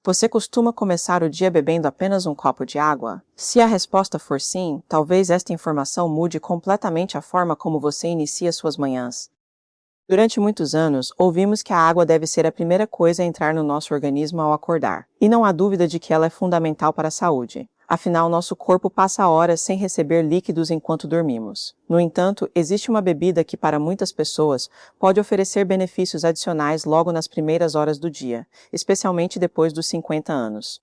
Você costuma começar o dia bebendo apenas um copo de água? Se a resposta for sim, talvez esta informação mude completamente a forma como você inicia suas manhãs. Durante muitos anos, ouvimos que a água deve ser a primeira coisa a entrar no nosso organismo ao acordar, e não há dúvida de que ela é fundamental para a saúde. Afinal, nosso corpo passa horas sem receber líquidos enquanto dormimos. No entanto, existe uma bebida que, para muitas pessoas, pode oferecer benefícios adicionais logo nas primeiras horas do dia, especialmente depois dos 50 anos.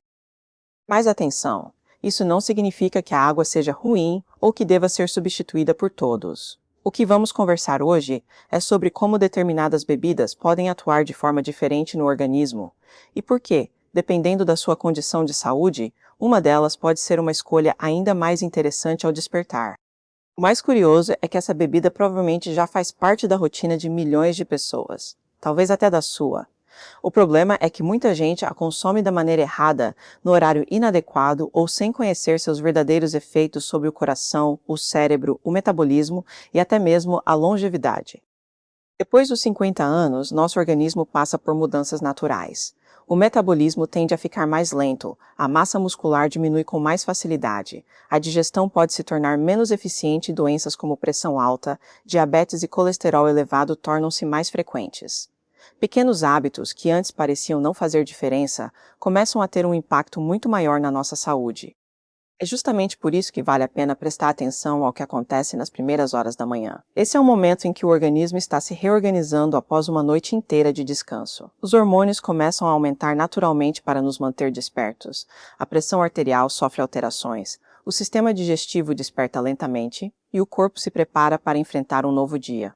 Mas atenção! Isso não significa que a água seja ruim ou que deva ser substituída por todos. O que vamos conversar hoje é sobre como determinadas bebidas podem atuar de forma diferente no organismo e por que, dependendo da sua condição de saúde, uma delas pode ser uma escolha ainda mais interessante ao despertar. O mais curioso é que essa bebida provavelmente já faz parte da rotina de milhões de pessoas, talvez até da sua. O problema é que muita gente a consome da maneira errada, no horário inadequado ou sem conhecer seus verdadeiros efeitos sobre o coração, o cérebro, o metabolismo e até mesmo a longevidade. Depois dos 50 anos, nosso organismo passa por mudanças naturais. O metabolismo tende a ficar mais lento, a massa muscular diminui com mais facilidade, a digestão pode se tornar menos eficiente e doenças como pressão alta, diabetes e colesterol elevado tornam-se mais frequentes. Pequenos hábitos que antes pareciam não fazer diferença começam a ter um impacto muito maior na nossa saúde. É justamente por isso que vale a pena prestar atenção ao que acontece nas primeiras horas da manhã. Esse é o momento em que o organismo está se reorganizando após uma noite inteira de descanso. Os hormônios começam a aumentar naturalmente para nos manter despertos. A pressão arterial sofre alterações. O sistema digestivo desperta lentamente e o corpo se prepara para enfrentar um novo dia.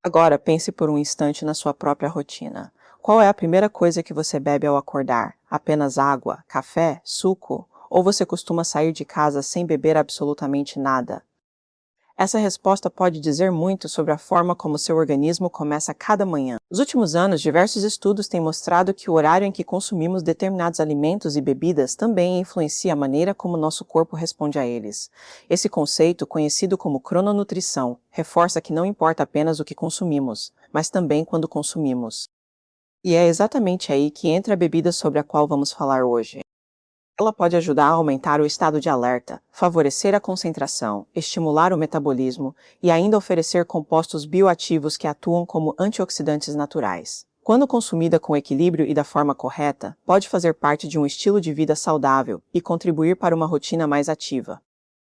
Agora pense por um instante na sua própria rotina. Qual é a primeira coisa que você bebe ao acordar? Apenas água, café, suco? Ou você costuma sair de casa sem beber absolutamente nada? Essa resposta pode dizer muito sobre a forma como seu organismo começa cada manhã. Nos últimos anos, diversos estudos têm mostrado que o horário em que consumimos determinados alimentos e bebidas também influencia a maneira como nosso corpo responde a eles. Esse conceito, conhecido como crononutrição, reforça que não importa apenas o que consumimos, mas também quando consumimos. E é exatamente aí que entra a bebida sobre a qual vamos falar hoje. Ela pode ajudar a aumentar o estado de alerta, favorecer a concentração, estimular o metabolismo e ainda oferecer compostos bioativos que atuam como antioxidantes naturais. Quando consumida com equilíbrio e da forma correta, pode fazer parte de um estilo de vida saudável e contribuir para uma rotina mais ativa.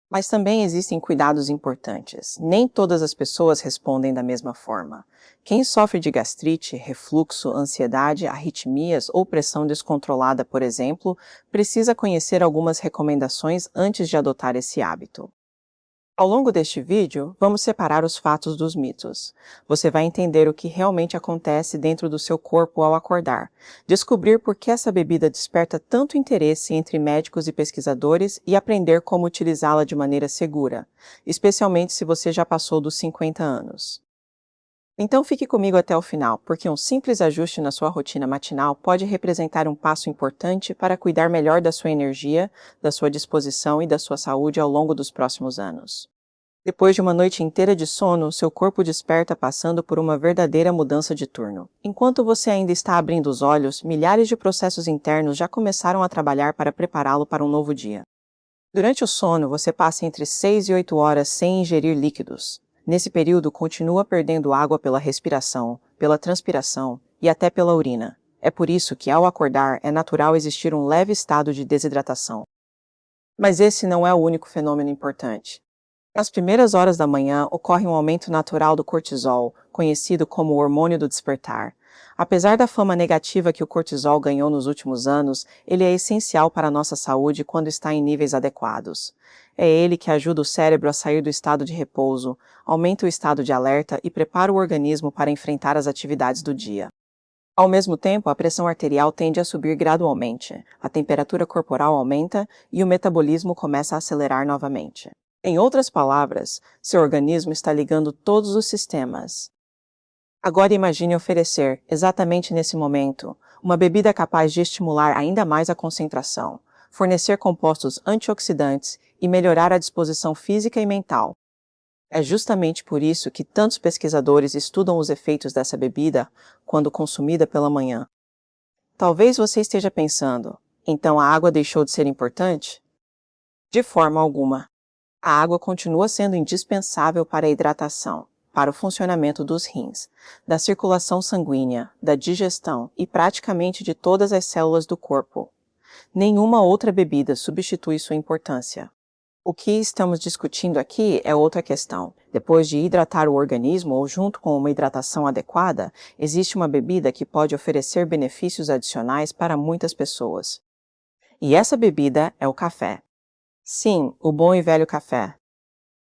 Mas também existem cuidados importantes. Nem todas as pessoas respondem da mesma forma. Quem sofre de gastrite, refluxo, ansiedade, arritmias ou pressão descontrolada, por exemplo, precisa conhecer algumas recomendações antes de adotar esse hábito. Ao longo deste vídeo, vamos separar os fatos dos mitos. Você vai entender o que realmente acontece dentro do seu corpo ao acordar, descobrir por que essa bebida desperta tanto interesse entre médicos e pesquisadores e aprender como utilizá-la de maneira segura, especialmente se você já passou dos 50 anos. Então fique comigo até o final, porque um simples ajuste na sua rotina matinal pode representar um passo importante para cuidar melhor da sua energia, da sua disposição e da sua saúde ao longo dos próximos anos. Depois de uma noite inteira de sono, seu corpo desperta passando por uma verdadeira mudança de turno. Enquanto você ainda está abrindo os olhos, milhares de processos internos já começaram a trabalhar para prepará-lo para um novo dia. Durante o sono, você passa entre 6 e 8 horas sem ingerir líquidos. Nesse período, continua perdendo água pela respiração, pela transpiração e até pela urina. É por isso que, ao acordar, é natural existir um leve estado de desidratação. Mas esse não é o único fenômeno importante. Nas primeiras horas da manhã, ocorre um aumento natural do cortisol, conhecido como o hormônio do despertar. Apesar da fama negativa que o cortisol ganhou nos últimos anos, ele é essencial para a nossa saúde quando está em níveis adequados. É ele que ajuda o cérebro a sair do estado de repouso, aumenta o estado de alerta e prepara o organismo para enfrentar as atividades do dia. Ao mesmo tempo, a pressão arterial tende a subir gradualmente, a temperatura corporal aumenta e o metabolismo começa a acelerar novamente. Em outras palavras, seu organismo está ligando todos os sistemas. Agora imagine oferecer, exatamente nesse momento, uma bebida capaz de estimular ainda mais a concentração, fornecer compostos antioxidantes e melhorar a disposição física e mental. É justamente por isso que tantos pesquisadores estudam os efeitos dessa bebida quando consumida pela manhã. Talvez você esteja pensando, Então a água deixou de ser importante? De forma alguma. A água continua sendo indispensável para a hidratação, para o funcionamento dos rins, da circulação sanguínea, da digestão e praticamente de todas as células do corpo. Nenhuma outra bebida substitui sua importância. O que estamos discutindo aqui é outra questão. Depois de hidratar o organismo ou junto com uma hidratação adequada, existe uma bebida que pode oferecer benefícios adicionais para muitas pessoas. E essa bebida é o café. Sim, o bom e velho café.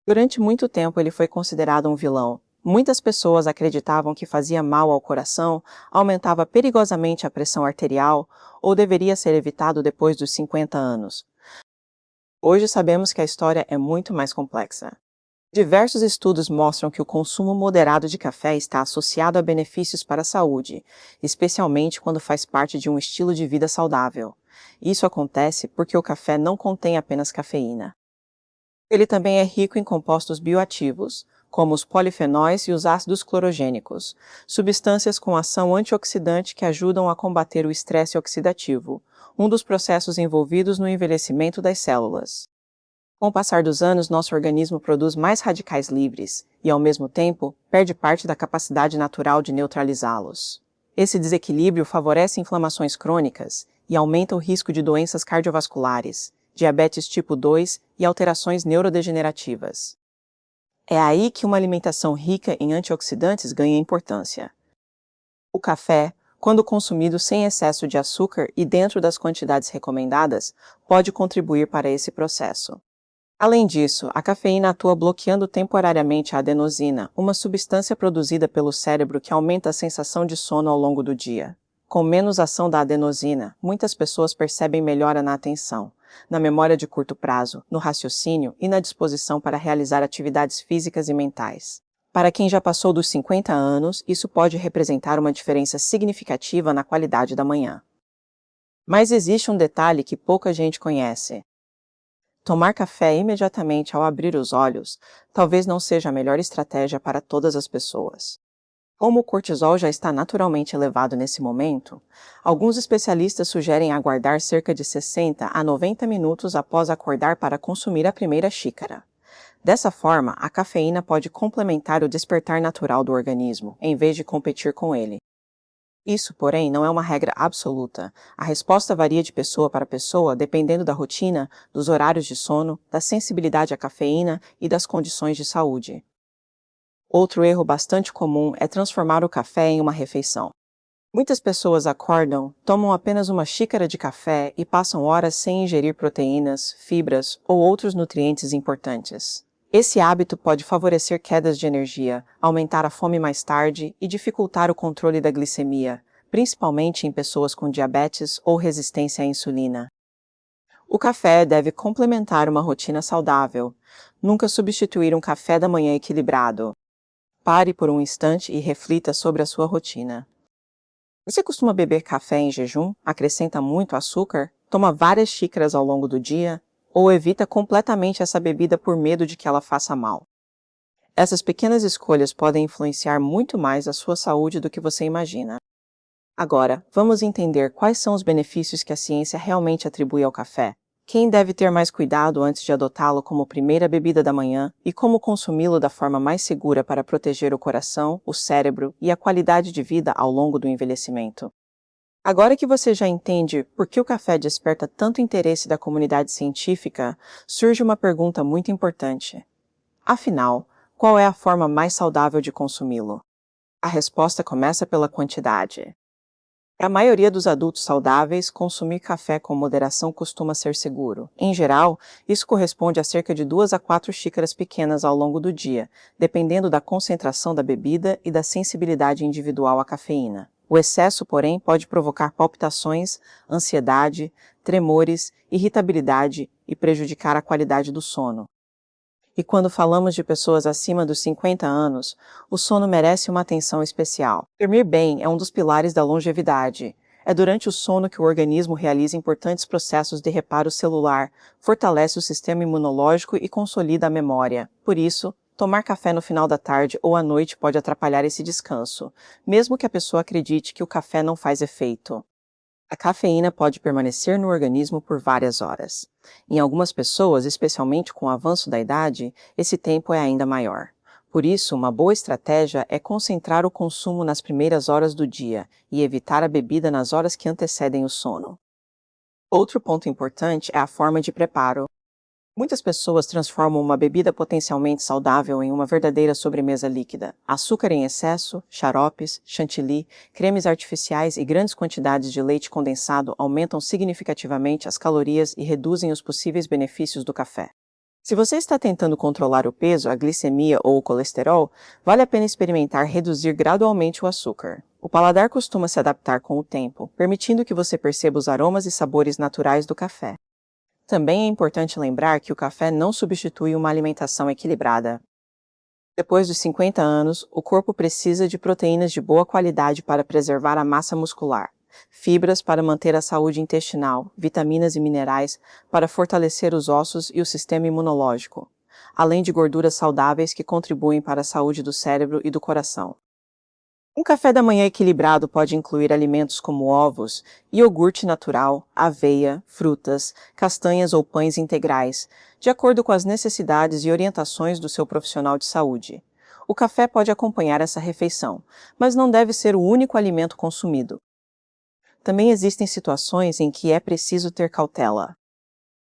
Durante muito tempo ele foi considerado um vilão. Muitas pessoas acreditavam que fazia mal ao coração, aumentava perigosamente a pressão arterial ou deveria ser evitado depois dos 50 anos. Hoje sabemos que a história é muito mais complexa. Diversos estudos mostram que o consumo moderado de café está associado a benefícios para a saúde, especialmente quando faz parte de um estilo de vida saudável. Isso acontece porque o café não contém apenas cafeína. Ele também é rico em compostos bioativos, como os polifenóis e os ácidos clorogênicos, substâncias com ação antioxidante que ajudam a combater o estresse oxidativo, um dos processos envolvidos no envelhecimento das células. Com o passar dos anos, nosso organismo produz mais radicais livres e, ao mesmo tempo, perde parte da capacidade natural de neutralizá-los. Esse desequilíbrio favorece inflamações crônicas e aumenta o risco de doenças cardiovasculares, diabetes tipo 2 e alterações neurodegenerativas. É aí que uma alimentação rica em antioxidantes ganha importância. O café, quando consumido sem excesso de açúcar e dentro das quantidades recomendadas, pode contribuir para esse processo. Além disso, a cafeína atua bloqueando temporariamente a adenosina, uma substância produzida pelo cérebro que aumenta a sensação de sono ao longo do dia. Com menos ação da adenosina, muitas pessoas percebem melhora na atenção, na memória de curto prazo, no raciocínio e na disposição para realizar atividades físicas e mentais. Para quem já passou dos 50 anos, isso pode representar uma diferença significativa na qualidade da manhã. Mas existe um detalhe que pouca gente conhece. Tomar café imediatamente ao abrir os olhos talvez não seja a melhor estratégia para todas as pessoas. Como o cortisol já está naturalmente elevado nesse momento, alguns especialistas sugerem aguardar cerca de 60 a 90 minutos após acordar para consumir a primeira xícara. Dessa forma, a cafeína pode complementar o despertar natural do organismo, em vez de competir com ele. Isso, porém, não é uma regra absoluta. A resposta varia de pessoa para pessoa, dependendo da rotina, dos horários de sono, da sensibilidade à cafeína e das condições de saúde. Outro erro bastante comum é transformar o café em uma refeição. Muitas pessoas acordam, tomam apenas uma xícara de café e passam horas sem ingerir proteínas, fibras ou outros nutrientes importantes. Esse hábito pode favorecer quedas de energia, aumentar a fome mais tarde e dificultar o controle da glicemia, principalmente em pessoas com diabetes ou resistência à insulina. O café deve complementar uma rotina saudável, nunca substituir um café da manhã equilibrado. Pare por um instante e reflita sobre a sua rotina. Você costuma beber café em jejum? Acrescenta muito açúcar? Toma várias xícaras ao longo do dia? Ou evita completamente essa bebida por medo de que ela faça mal? Essas pequenas escolhas podem influenciar muito mais a sua saúde do que você imagina. Agora, vamos entender quais são os benefícios que a ciência realmente atribui ao café. Quem deve ter mais cuidado antes de adotá-lo como primeira bebida da manhã e como consumi-lo da forma mais segura para proteger o coração, o cérebro e a qualidade de vida ao longo do envelhecimento. Agora que você já entende por que o café desperta tanto interesse da comunidade científica, surge uma pergunta muito importante. Afinal, qual é a forma mais saudável de consumi-lo? A resposta começa pela quantidade. Para a maioria dos adultos saudáveis, consumir café com moderação costuma ser seguro. Em geral, isso corresponde a cerca de 2 a 4 xícaras pequenas ao longo do dia, dependendo da concentração da bebida e da sensibilidade individual à cafeína. O excesso, porém, pode provocar palpitações, ansiedade, tremores, irritabilidade e prejudicar a qualidade do sono. E quando falamos de pessoas acima dos 50 anos, o sono merece uma atenção especial. Dormir bem é um dos pilares da longevidade. É durante o sono que o organismo realiza importantes processos de reparo celular, fortalece o sistema imunológico e consolida a memória. Por isso, tomar café no final da tarde ou à noite pode atrapalhar esse descanso, mesmo que a pessoa acredite que o café não faz efeito. A cafeína pode permanecer no organismo por várias horas. Em algumas pessoas, especialmente com o avanço da idade, esse tempo é ainda maior. Por isso, uma boa estratégia é concentrar o consumo nas primeiras horas do dia e evitar a bebida nas horas que antecedem o sono. Outro ponto importante é a forma de preparo. Muitas pessoas transformam uma bebida potencialmente saudável em uma verdadeira sobremesa líquida. Açúcar em excesso, xaropes, chantilly, cremes artificiais e grandes quantidades de leite condensado aumentam significativamente as calorias e reduzem os possíveis benefícios do café. Se você está tentando controlar o peso, a glicemia ou o colesterol, vale a pena experimentar reduzir gradualmente o açúcar. O paladar costuma se adaptar com o tempo, permitindo que você perceba os aromas e sabores naturais do café. Também é importante lembrar que o café não substitui uma alimentação equilibrada. Depois dos 50 anos, o corpo precisa de proteínas de boa qualidade para preservar a massa muscular, fibras para manter a saúde intestinal, vitaminas e minerais para fortalecer os ossos e o sistema imunológico, além de gorduras saudáveis que contribuem para a saúde do cérebro e do coração. Um café da manhã equilibrado pode incluir alimentos como ovos, iogurte natural, aveia, frutas, castanhas ou pães integrais, de acordo com as necessidades e orientações do seu profissional de saúde. O café pode acompanhar essa refeição, mas não deve ser o único alimento consumido. Também existem situações em que é preciso ter cautela.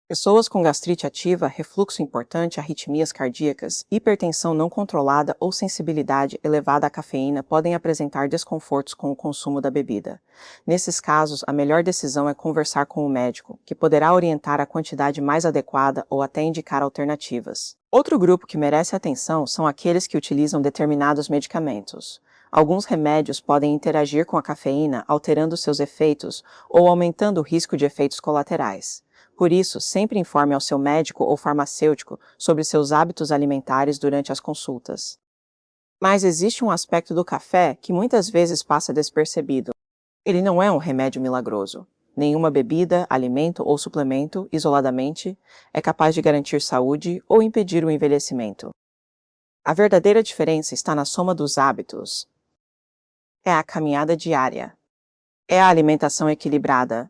Pessoas com gastrite ativa, refluxo importante, arritmias cardíacas, hipertensão não controlada ou sensibilidade elevada à cafeína podem apresentar desconfortos com o consumo da bebida. Nesses casos, a melhor decisão é conversar com o médico, que poderá orientar a quantidade mais adequada ou até indicar alternativas. Outro grupo que merece atenção são aqueles que utilizam determinados medicamentos. Alguns remédios podem interagir com a cafeína, alterando seus efeitos ou aumentando o risco de efeitos colaterais. Por isso, sempre informe ao seu médico ou farmacêutico sobre seus hábitos alimentares durante as consultas. Mas existe um aspecto do café que muitas vezes passa despercebido. Ele não é um remédio milagroso. Nenhuma bebida, alimento ou suplemento, isoladamente, é capaz de garantir saúde ou impedir o envelhecimento. A verdadeira diferença está na soma dos hábitos. É a caminhada diária. É a alimentação equilibrada.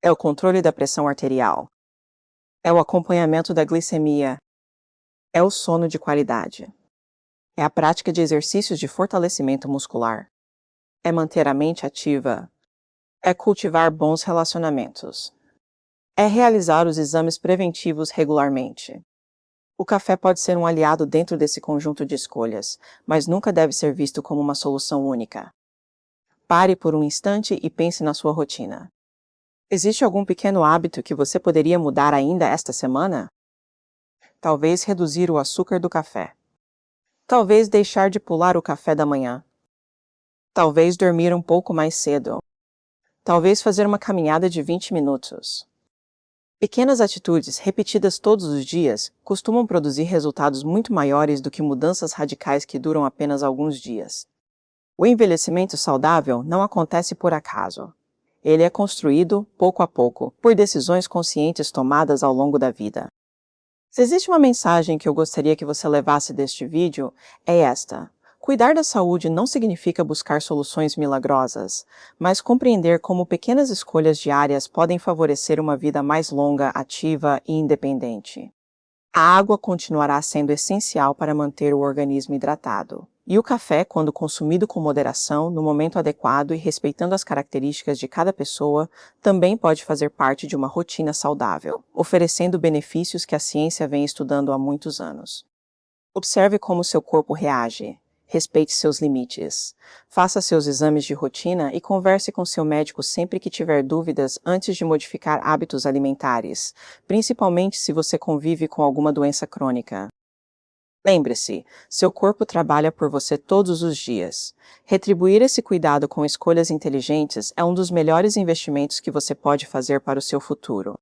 É o controle da pressão arterial. É o acompanhamento da glicemia. É o sono de qualidade. É a prática de exercícios de fortalecimento muscular. É manter a mente ativa. É cultivar bons relacionamentos. É realizar os exames preventivos regularmente. O café pode ser um aliado dentro desse conjunto de escolhas, mas nunca deve ser visto como uma solução única. Pare por um instante e pense na sua rotina. Existe algum pequeno hábito que você poderia mudar ainda esta semana? Talvez reduzir o açúcar do café. Talvez deixar de pular o café da manhã. Talvez dormir um pouco mais cedo. Talvez fazer uma caminhada de 20 minutos. Pequenas atitudes repetidas todos os dias costumam produzir resultados muito maiores do que mudanças radicais que duram apenas alguns dias. O envelhecimento saudável não acontece por acaso. Ele é construído, pouco a pouco, por decisões conscientes tomadas ao longo da vida. Se existe uma mensagem que eu gostaria que você levasse deste vídeo, é esta. Cuidar da saúde não significa buscar soluções milagrosas, mas compreender como pequenas escolhas diárias podem favorecer uma vida mais longa, ativa e independente. A água continuará sendo essencial para manter o organismo hidratado. E o café, quando consumido com moderação, no momento adequado e respeitando as características de cada pessoa, também pode fazer parte de uma rotina saudável, oferecendo benefícios que a ciência vem estudando há muitos anos. Observe como seu corpo reage. Respeite seus limites. Faça seus exames de rotina e converse com seu médico sempre que tiver dúvidas antes de modificar hábitos alimentares, principalmente se você convive com alguma doença crônica. Lembre-se, seu corpo trabalha por você todos os dias. Retribuir esse cuidado com escolhas inteligentes é um dos melhores investimentos que você pode fazer para o seu futuro.